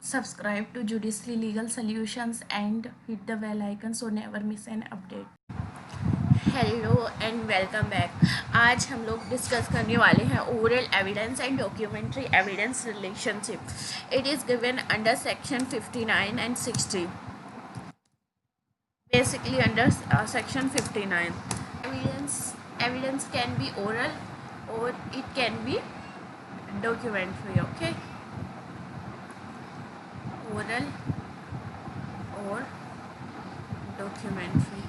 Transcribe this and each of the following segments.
Subscribe to Judiciary Legal Solutions and hit the bell icon so never miss an update. Hello and welcome back. आज हम लोग discuss करने वाले हैं oral evidence and documentary evidence relationship. It is given under section 59 and 60। Basically under section 59, evidence can be oral or it can be documentary. Okay, oral or documentary.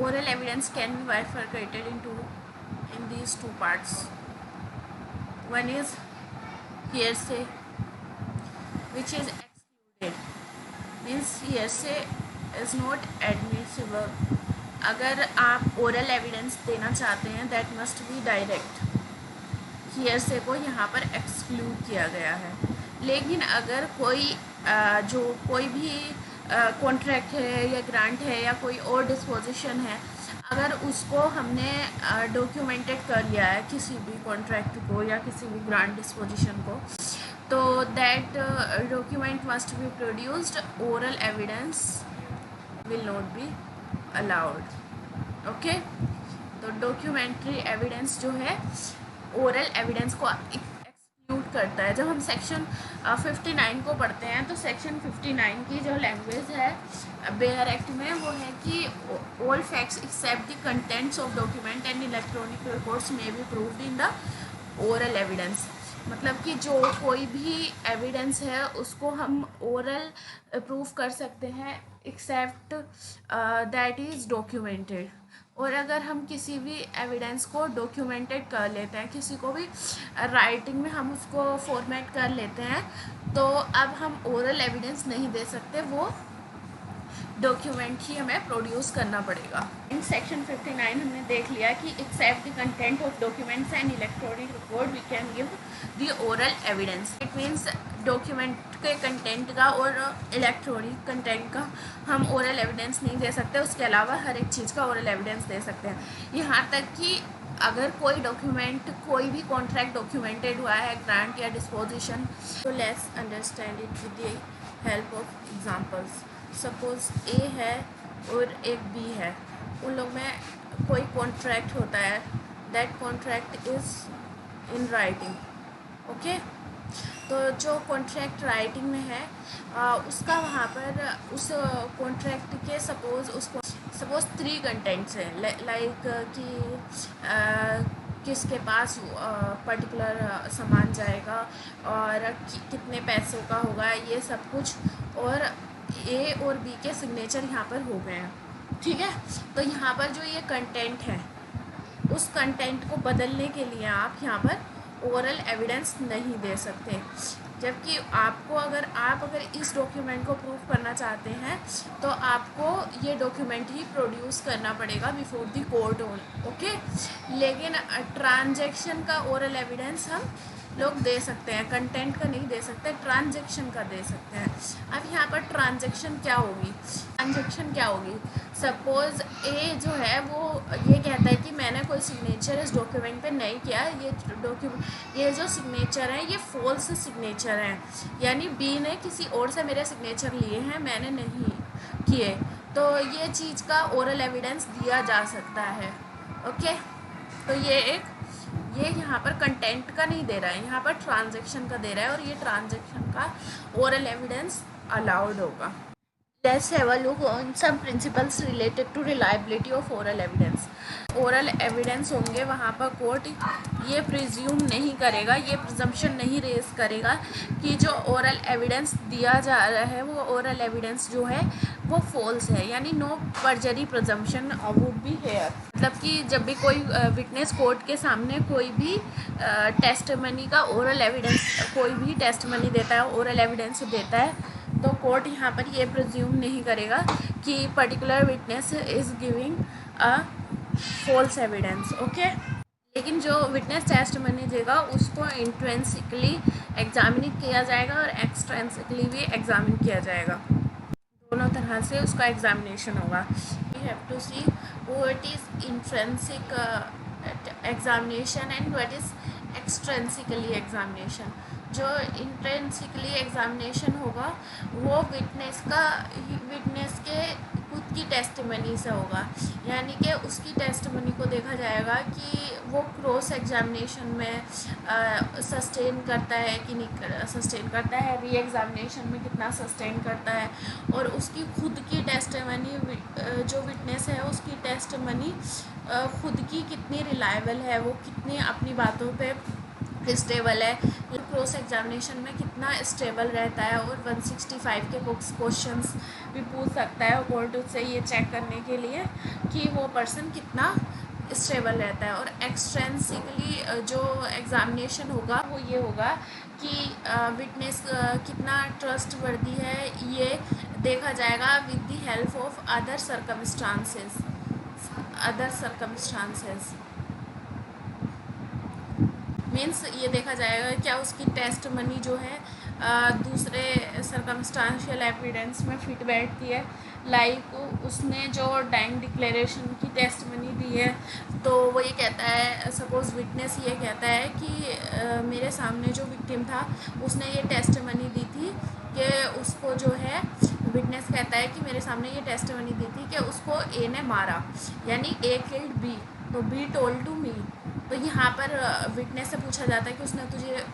Oral evidence can be bifurcated in these two parts. One is hearsay, which is excluded, means hearsay is not admissible. अगर आप oral evidence देना चाहते हैं that must be direct. hearsay को यहाँ पर exclude किया गया है। लेकिन अगर कोई भी कॉन्ट्रैक्ट है या ग्रांट है या कोई और डिस्पोजिशन है, अगर उसको हमने डॉक्यूमेंटेड कर लिया है किसी भी कॉन्ट्रैक्ट को या किसी भी ग्रांट डिस्पोजिशन को, तो that document must be produced. Oral evidence will not be allowed. Okay, तो डॉक्यूमेंट्री एविडेंस जो है ओरल एविडेंस को एक्सक्लूड करता है। जब हम सेक्शन 59 को पढ़ते हैं तो सेक्शन 59 की जो लैंग्वेज है बेयर एक्ट में वो है कि all facts except the contents of document and electronic records में be proved in the oral evidence. मतलब कि जो कोई भी एविडेंस है उसको हम ओरल प्रूव कर सकते हैं एक्सेप्ट दैट इज़ डॉक्यूमेंटेड। और अगर हम किसी भी एविडेंस को डॉक्यूमेंटेड कर लेते हैं, किसी को भी राइटिंग में हम उसको फॉर्मेट कर लेते हैं, तो अब हम ओरल एविडेंस नहीं दे सकते, वो डॉक्यूमेंट ही हमें प्रोड्यूस करना पड़ेगा। इन सेक्शन 59 हमने देख लिया कि except the content of documents and electronic record we can give the oral evidence. It means document के कंटेंट का और इलेक्ट्रॉनिक कंटेंट का हम ओरल एविडेंस नहीं दे सकते, उसके अलावा हर एक चीज़ का ओरल एविडेंस दे सकते हैं। यहाँ तक कि अगर कोई डॉक्यूमेंट, कोई भी कॉन्ट्रैक्ट डॉक्यूमेंटेड हुआ है, ग्रांट या डिस्पोजिशन, तो let's understand it with the help of examples. Suppose A है और एक बी है, उन लोग में कोई कॉन्ट्रैक्ट होता है, that contract is in writing. Okay, तो जो कॉन्ट्रैक्ट राइटिंग में है उसका वहाँ पर उस कॉन्ट्रैक्ट के सपोज 3 कंटेंट्स हैं, लाइक कि किसके पास पर्टिकुलर सामान जाएगा और कितने पैसों का होगा, ये सब कुछ, और ए और बी के सिग्नेचर यहाँ पर हो गए हैं। ठीक है, तो यहाँ पर जो ये कंटेंट है उस कंटेंट को बदलने के लिए आप यहाँ पर ओरल एविडेंस नहीं दे सकते। जबकि आपको अगर इस डॉक्यूमेंट को प्रूव करना चाहते हैं तो आपको ये डॉक्यूमेंट ही प्रोड्यूस करना पड़ेगा बिफोर द कोर्ट। ओके, लेकिन ट्रांजैक्शन का ओरल एविडेंस हम लोग दे सकते हैं, कंटेंट का नहीं दे सकते, ट्रांजैक्शन का दे सकते हैं। अब यहाँ पर ट्रांजैक्शन क्या होगी? सपोज ए जो है वो ये कहता है कि मैंने कोई सिग्नेचर इस डॉक्यूमेंट पे नहीं किया, ये जो सिग्नेचर हैं ये फॉल्स सिग्नेचर हैं, यानी बी ने किसी और से मेरे सिग्नेचर लिए हैं, मैंने नहीं किए, तो ये चीज़ का ओरल एविडेंस दिया जा सकता है। ओके, तो ये यहाँ पर कंटेंट का नहीं दे रहा है, यहाँ पर ट्रांजैक्शन का दे रहा है, और ये ट्रांजैक्शन का ओरल एविडेंस अलाउड होगा। Let's have a look on some principles related to reliability of oral evidence. Oral evidence होंगे वहाँ पर कोर्ट ये प्रिज्यूम नहीं करेगा, ये प्रिजम्पशन नहीं रेज करेगा कि जो ओरल एविडेंस दिया जा रहा है वो ओरल एविडेंस जो है वो फॉल्स है, यानी no perjury presumption would be here. मतलब कि जब भी कोई विटनेस कोर्ट के सामने कोई भी टेस्टमनी का ओरल एविडेंस, कोई भी टेस्टमनी देता है, ओरल एविडेंस देता है, तो कोर्ट यहाँ पर ये प्रिज्यूम नहीं करेगा कि particular witness is giving a false evidence. Okay, लेकिन जो विटनेस टेस्टमनी देगा उसको इंट्रेंसिकली एग्जामिन किया जाएगा और एक्सट्रेंसिकली भी एग्जामिन किया जाएगा, दोनों तरह से उसका एग्जामिनेशन होगा। We have to see what is intrinsic examination and what is extrinsically examination. जो इंट्रेंसिकली एग्जामिनेशन होगा वो विटनेस के खुद की टेस्टिमनी से होगा, यानी कि उसकी टेस्टिमनी को देखा जाएगा कि वो क्रॉस एग्जामिनेशन में सस्टेन करता है कि नहीं सस्टेन करता है, री एग्जामिनेशन में कितना सस्टेन करता है, और उसकी खुद की टेस्टिमनी जो विटनेस है उसकी टेस्टिमनी खुद की कितनी रिलायबल है, वो कितनी अपनी बातों पे स्टेबल है, क्रॉस एग्जामिनेशन में कितना स्टेबल रहता है, और 165 के क्वेश्चंस भी पूछ सकता है कोर्ट से ये चेक करने के लिए कि वो पर्सन कितना स्टेबल रहता है। और एक्सट्रेंसिकली जो एग्जामिनेशन होगा वो ये होगा कि विटनेस कितना ट्रस्टवर्दी है, ये देखा जाएगा with the help of other circumstances. Means ये देखा जाएगा क्या उसकी टेस्ट मनी जो है दूसरे सर्कमस्टांशियल एविडेंस में फिट बैठती है। लाइक उसने जो डाइंग डिक्लेरेशन की टेस्ट मनी दी है, तो वो ये कहता है, सपोज विटनेस ये कहता है कि मेरे सामने जो विक्टिम था उसने ये टेस्ट मनी दी थी कि उसको जो है, विटनेस कहता है कि मेरे सामने ये टेस्ट मनी दी थी कि उसको ए ने मारा, यानी ए किल्ड बी, तो बी टोल्ड टू मी। तो यहाँ पर विटनेस से पूछा जाता है कि उसने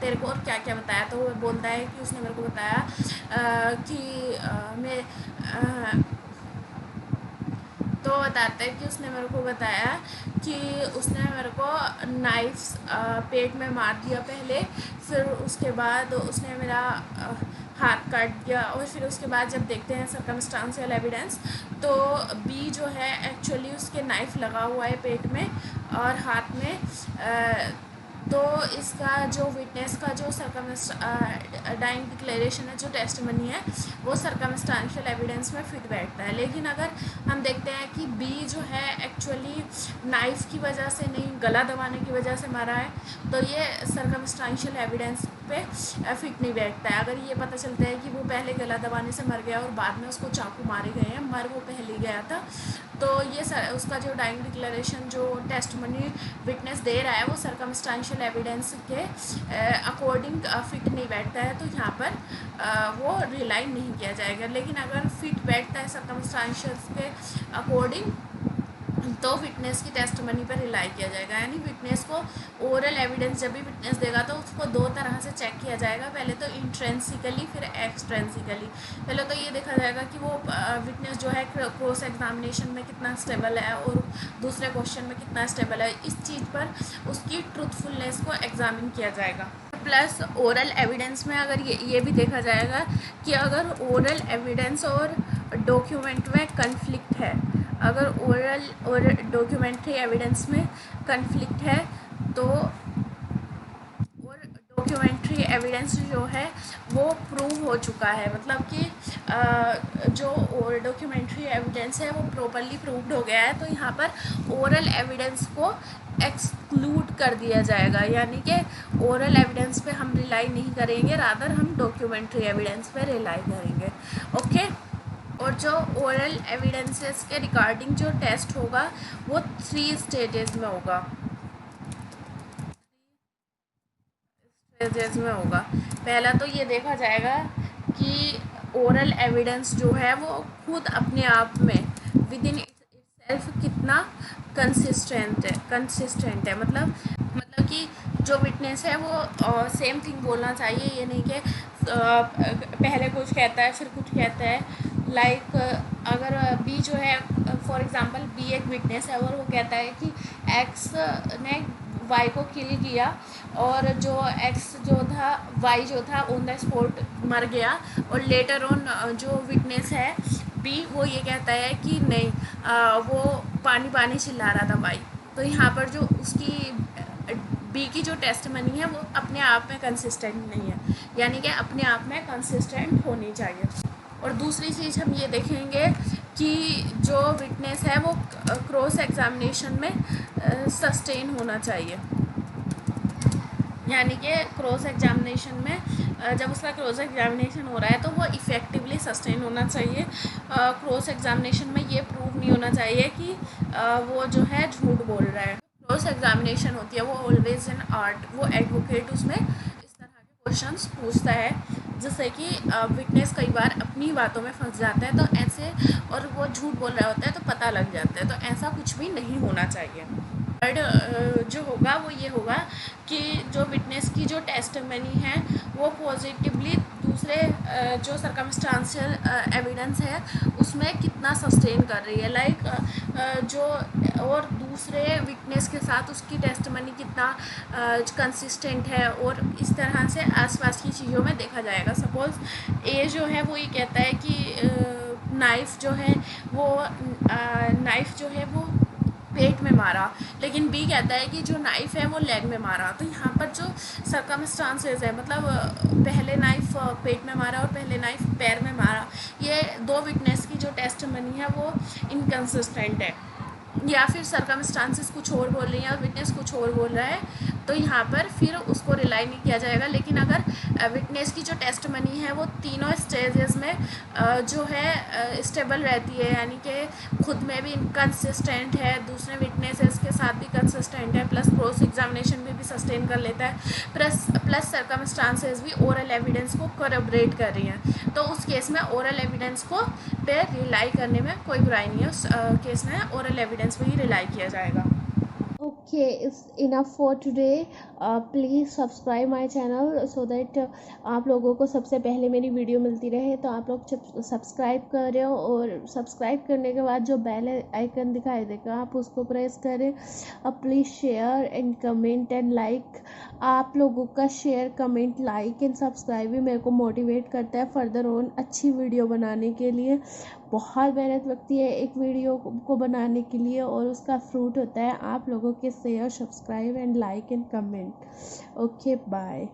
तेरे को और क्या क्या बताया, तो वो बोलता है कि उसने मेरे को बताया कि मैं तो बताता है कि उसने मेरे को बताया कि उसने मेरे को नाइफ्स पेट में मार दिया पहले, फिर उसके बाद उसने मेरा हाथ काट दिया, और फिर उसके बाद जब देखते हैं सर्कमस्टांशियल एविडेंस तो बी जो है एक्चुअली उसके नाइफ लगा हुआ है पेट में और हाथ में। तो इसका जो विटनेस का जो डाइंग डिक्लेरेशन है, जो टेस्टिमनी है, वो सर्कमस्टांशियल एविडेंस में फिट बैठता है। लेकिन अगर हम देखते हैं कि बी जो है एक्चुअली नाइफ की वजह से नहीं, गला दबाने की वजह से मरा है, तो ये सर्कमस्टांशियल एविडेंस पे फिट नहीं बैठता है। अगर ये पता चलता है कि वो पहले गला दबाने से मर गया और बाद में उसको चाकू मारे गए हैं, मर वो पहले गया था, तो ये उसका जो डाइंग डिक्लेरेशन जो टेस्टिमनी विटनेस दे रहा है वो सर्कमस्टांशियल एविडेंस के अकॉर्डिंग फिट नहीं बैठता है, तो यहाँ पर वो रिलाई नहीं किया जाएगा। लेकिन अगर फिट बैठता है सर्कमस्टांशियल के अकॉर्डिंग, तो विटनेस की टेस्टिमनी पर रिलाई किया जाएगा। यानी विटनेस को ओरल एविडेंस जब भी विटनेस देगा तो उसको दो तरह से चेक किया जाएगा, पहले तो इंट्रेंसिकली फिर एक्सट्रेंसिकली। पहले तो ये देखा जाएगा कि वो विटनेस जो है क्रॉस एग्जामिनेशन में कितना स्टेबल है और दूसरे क्वेश्चन में कितना स्टेबल है, इस चीज़ पर उसकी ट्रूथफुलनेस को एग्जामिन किया जाएगा। प्लस ओरल एविडेंस में अगर ये भी देखा जाएगा कि अगर ओरल एविडेंस और डॉक्यूमेंट में कन्फ्लिक्ट है, अगर ओरल और डॉक्यूमेंट्री एविडेंस में कन्फ्लिक्ट है, तो और डॉक्यूमेंट्री एविडेंस जो है वो प्रूव हो चुका है, मतलब कि जो डॉक्यूमेंट्री एविडेंस है वो प्रॉपरली प्रूव्ड हो गया है, तो यहाँ पर ओरल एविडेंस को एक्सक्लूड कर दिया जाएगा। यानी कि ओरल एविडेंस पे हम रिलाई नहीं करेंगे, रादर हम डॉक्यूमेंट्री एविडेंस पे रिलाई करेंगे। ओके। और जो ओरल एविडेंसेस के रिगार्डिंग जो टेस्ट होगा वो 3 स्टेजेस में होगा, पहला तो ये देखा जाएगा कि ओरल एविडेंस जो है वो खुद अपने आप में विद इन इटसेल्फ कितना कंसिस्टेंट है, मतलब कि जो विटनेस है वो सेम थिंग बोलना चाहिए, ये नहीं कि पहले कुछ कहता है फिर कुछ कहता है। लाइक अगर बी जो है, फॉर एग्जांपल बी एक विटनेस है और वो कहता है कि एक्स ने वाई को किल किया और जो एक्स जो था, वाई जो था ऑन द स्पॉट मर गया, और लेटर ऑन जो विटनेस है बी वो ये कहता है कि नहीं वो पानी पानी चिल्ला रहा था वाई। तो यहाँ पर जो उसकी बी की जो टेस्टमनी है वो अपने आप में कंसिस्टेंट नहीं है, यानी कि अपने आप में कंसिस्टेंट होनी चाहिए। और दूसरी चीज़ हम ये देखेंगे कि जो विटनेस है वो क्रॉस एग्जामिनेशन में सस्टेन होना चाहिए, यानी कि क्रॉस एग्जामिनेशन में जब उसका क्रॉस एग्जामिनेशन हो रहा है तो वो इफ़ेक्टिवली सस्टेन होना चाहिए। क्रॉस एग्जामिनेशन में ये प्रूव नहीं होना चाहिए कि वो जो है झूठ बोल रहा है। क्रॉस एग्जामिनेशन होती है वो ऑलवेज इन आर्ट, वो एडवोकेट उसमें इस तरह के क्वेश्चंस पूछता है, जैसे कि विटनेस कई बार अपनी बातों में फंस जाता है, तो ऐसे, और वो झूठ बोल रहा होता है तो पता लग जाता है, तो ऐसा कुछ भी नहीं होना चाहिए। थर्ड जो होगा वो ये होगा कि जो विटनेस की जो टेस्टिमनी है वो पॉजिटिवली दूसरे जो सर्कमस्टांशियल एविडेंस है उसमें कितना सस्टेन कर रही है, लाइक जो और दूसरे विटनेस के साथ उसकी टेस्टिमनी कितना कंसिस्टेंट है, और इस तरह से आसपास की चीज़ों में देखा जाएगा। सपोज़ ए जो है वो ये कहता है कि नाइफ़ जो है वो पेट में मारा, लेकिन बी कहता है कि जो नाइफ़ है वो लेग में मारा। तो यहाँ पर जो सर्कमस्टांसेस है, मतलब पहले नाइफ़ पेट में मारा और पहले नाइफ़ पैर में मारा, ये दो विटनेस की जो टेस्टिमनी है वो इनकंसिस्टेंट है, या फिर सर्कमस्टांसेस कुछ और बोल रही हैं और विटनेस कुछ और बोल रहा है, तो यहाँ पर फिर उसको रिलाई नहीं किया जाएगा। लेकिन अगर विटनेस की जो टेस्टिमनी है वो तीनों स्टेजेस में जो है स्टेबल रहती है, यानी कि खुद में भी कंसिस्टेंट है, दूसरे विटनेसेस के साथ भी कंसिस्टेंट है, प्लस क्रॉस एग्जामिनेशन में भी सस्टेन कर लेता है, प्लस सर्कमस्टांसेस भी ओरल एविडेंस को कोरबरेट कर रही हैं, तो उस केस में ओरल एविडेंस को पे रिलाई करने में कोई बुराई नहीं है। उस केस में ओरल एविडेंस पे ही रिलाई किया जाएगा। Okay, it's enough for today. Please subscribe my channel so that आप लोगों को सबसे पहले मेरी वीडियो मिलती रहे। तो आप लोग जब सब्सक्राइब कर रहे हो, और सब्सक्राइब करने के बाद जो बेल आइकन दिखाई देगा आप उसको प्रेस करें। Please share and comment and like. आप लोगों का share, comment, like and subscribe भी मेरे को मोटिवेट करता है फर्दर ऑन अच्छी वीडियो बनाने के लिए। बहुत मेहनत लगती है एक वीडियो को बनाने के लिए, और उसका फ्रूट होता है आप लोगों के share, subscribe and like and comment. Okay, bye.